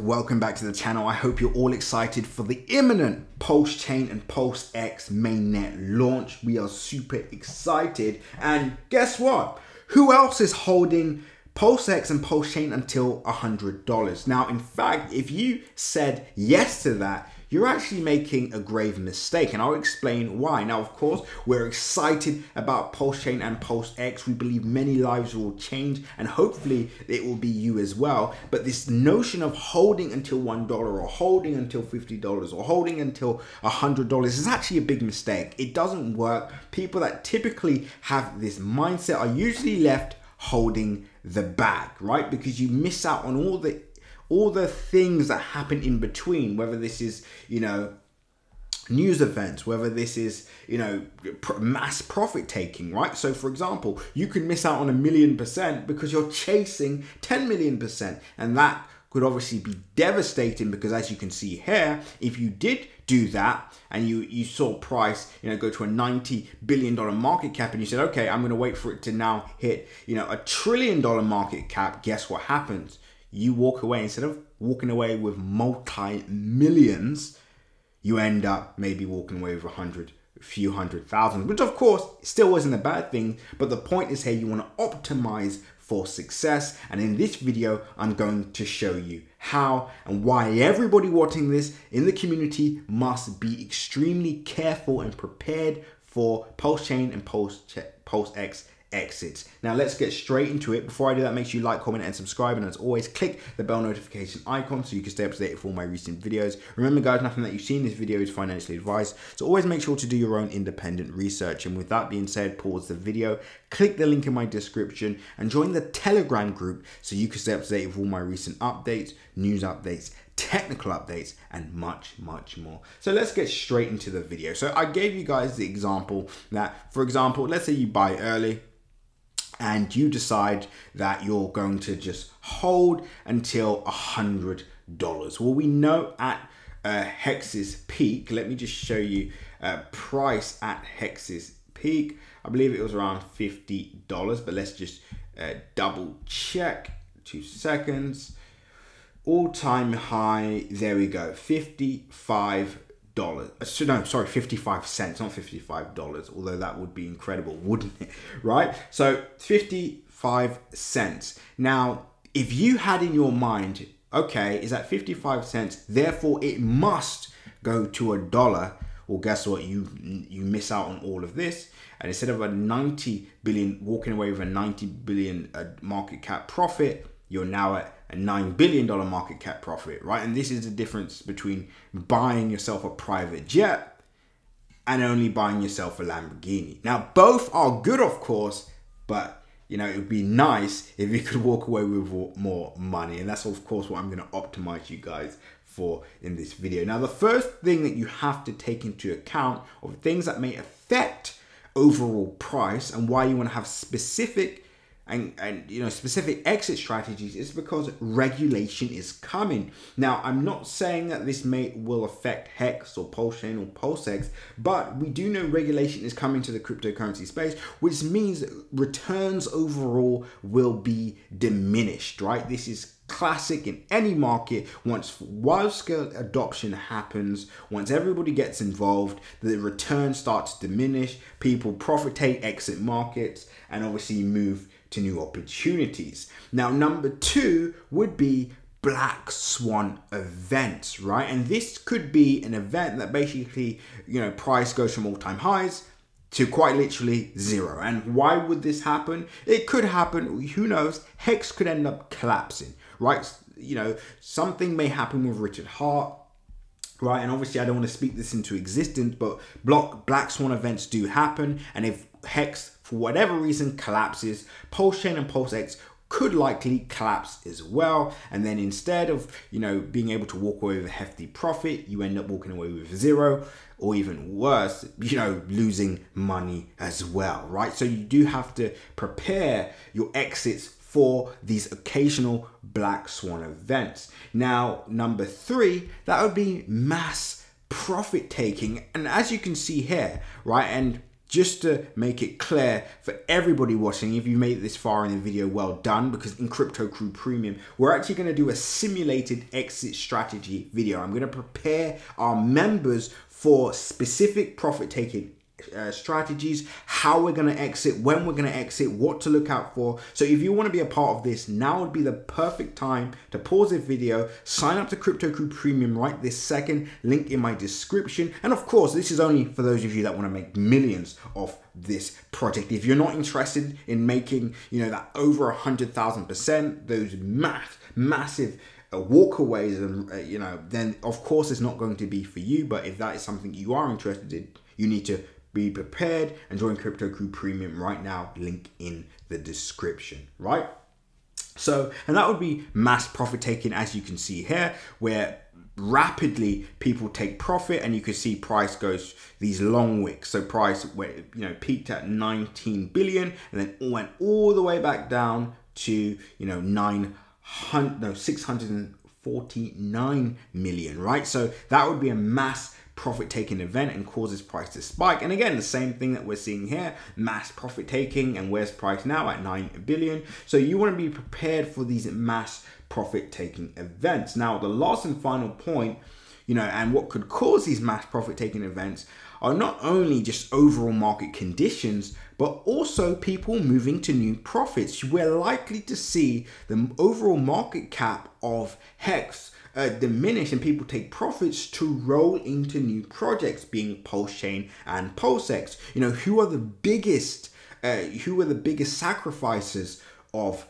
welcome back to the channel. I hope you're all excited for the imminent Pulsechain and Pulsex mainnet launch. We are super excited, and guess what? Who else is holding Pulsex and Pulsechain until $100? Now, in fact, if you said yes to that, you're actually making a grave mistake, and I'll explain why. Now, of course, we're excited about Pulsechain and Pulsex. We believe many lives will change, and hopefully it will be you as well. But this notion of holding until $1 or holding until $50 or holding until $100 is actually a big mistake. It doesn't work. People that typically have this mindset are usually left holding the bag, right? Because you miss out on all the things that happen in between, whether this is, news events, whether this is, mass profit taking, right? So for example, you can miss out on 1,000,000% because you're chasing 10 million%. And that could obviously be devastating, because as you can see here, if you did do that and you saw price, go to a $90 billion market cap, and you said, okay, I'm going to wait for it to now hit, a $1 trillion market cap, guess what happens? You walk away. Instead of walking away with multi-millions, you end up maybe walking away with a few hundred thousand, which of course still isn't a bad thing. But the point is here, you want to optimize for success. And in this video, I'm going to show you how and why everybody watching this in the community must be extremely careful and prepared for Pulsechain and Pulsex exits. Now let's get straight into it. Before I do that, make sure you like, comment, and subscribe, and as always, click the bell notification icon so you can stay up to date with all my recent videos. Remember guys, nothing that you see in this video is financially advised, so always make sure to do your own independent research. And with that being said, pause the video, click the link in my description, and join the Telegram group so you can stay up to date with all my recent updates, news updates, technical updates, and much more. So let's get straight into the video. So I gave you guys the example that, for example, let's say you buy early and you decide that you're going to just hold until $100. Well, we know at Hex's peak, let me just show you price at Hex's peak. I believe it was around $50, but let's just double check. 2 seconds. All-time high, there we go, $55. So no, sorry, 55 cents, not $55, although that would be incredible, wouldn't it? Right? So 55 cents. Now, if you had in your mind, okay, is that 55 cents, therefore it must go to $1, well, guess what? You miss out on all of this. And instead of a 90 billion, walking away with a 90 billion market cap profit, you're now at a $9 billion market cap profit, right? And this is the difference between buying yourself a private jet and only buying yourself a Lamborghini. Now, both are good, of course, but it would be nice if you could walk away with more money. And that's, of course, what I'm going to optimize you guys for in this video. Now, the first thing that you have to take into account of things that may affect overall price and why you want to have specific specific exit strategies is because regulation is coming. Now, I'm not saying that this will affect Hex or Pulsechain or Pulsex, but we do know regulation is coming to the cryptocurrency space, which means returns overall will be diminished, right? This is classic in any market. Once wide-scale adoption happens, once everybody gets involved, the return starts to diminish, people profit take, exit markets, and obviously move to new opportunities. Now, number 2 would be black swan events, right? And this could be an event that basically, price goes from all-time highs to quite literally 0. And why would this happen? It could happen, who knows, Hex could end up collapsing, right? Something may happen with Richard Heart, right? And obviously I don't want to speak this into existence, but black swan events do happen. And if Hex, for whatever reason, collapses, Pulsechain and Pulsex could likely collapse as well. And then instead of, being able to walk away with a hefty profit, you end up walking away with 0, or even worse, losing money as well, right? So you do have to prepare your exits for these occasional black swan events. Now, number 3, that would be mass profit taking. And as you can see here, right, and just to make it clear for everybody watching, if you made it this far in the video, well done, because in Crypto Crew Premium, we're actually going to do a simulated exit strategy video. I'm going to prepare our members for specific profit-taking strategies, how we're going to exit, when we're going to exit, what to look out for. So if you want to be a part of this, now would be the perfect time to pause this video, sign up to Crypto Crew Premium right this second, link in my description. And of course, this is only for those of you that want to make millions off this project. If you're not interested in making, that over 100,000%, those massive walkaways, and then of course it's not going to be for you. But if that is something you are interested in, you need to be prepared and join Crypto Crew Premium right now, link in the description, right? So, and that would be mass profit taking, as you can see here, where rapidly people take profit, and you can see price goes these long wicks. So price where peaked at 19 billion and then went all the way back down to 649 million, right? So that would be a mass profit taking event and causes price to spike. And again, the same thing that we're seeing here, mass profit taking, and where's price now? At 9 billion. So you want to be prepared for these mass profit taking events. Now, the last and final point, and what could cause these mass profit taking events are not only just overall market conditions, but also people moving to new profits. We're likely to see the overall market cap of HEX diminish and people take profits to roll into new projects, being Pulsechain and Pulsex. Who are the biggest sacrifices of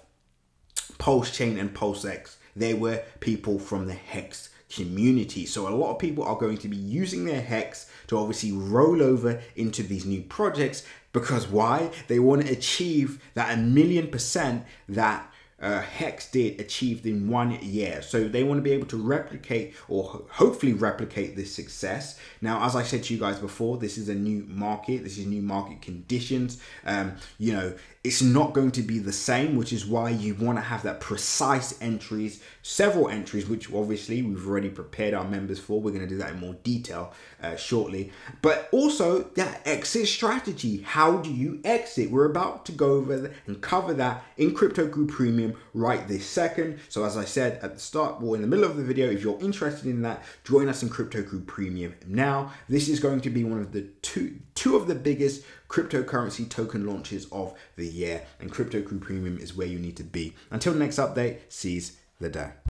Pulsechain and Pulsex? They were people from the HEX community. So a lot of people are going to be using their HEX to obviously roll over into these new projects, because why? They want to achieve that 1,000,000% that HEX did achieved in 1 year. So they want to be able to replicate, or hopefully replicate, this success. Now, as I said to you guys before, this is a new market. This is new market conditions. It's not going to be the same, which is why you want to have that precise entries, several entries, which obviously we've already prepared our members for. We're going to do that in more detail shortly. But also that exit strategy. How do you exit? We're about to go over and cover that in Crypto Crew Premium right this second. So as I said at the start, or in the middle of the video, if you're interested in that, join us in Crypto Crew Premium now. This is going to be one of the two of the biggest cryptocurrency token launches of the year, and Crypto Crew Premium is where you need to be. Until the next update, seize the day.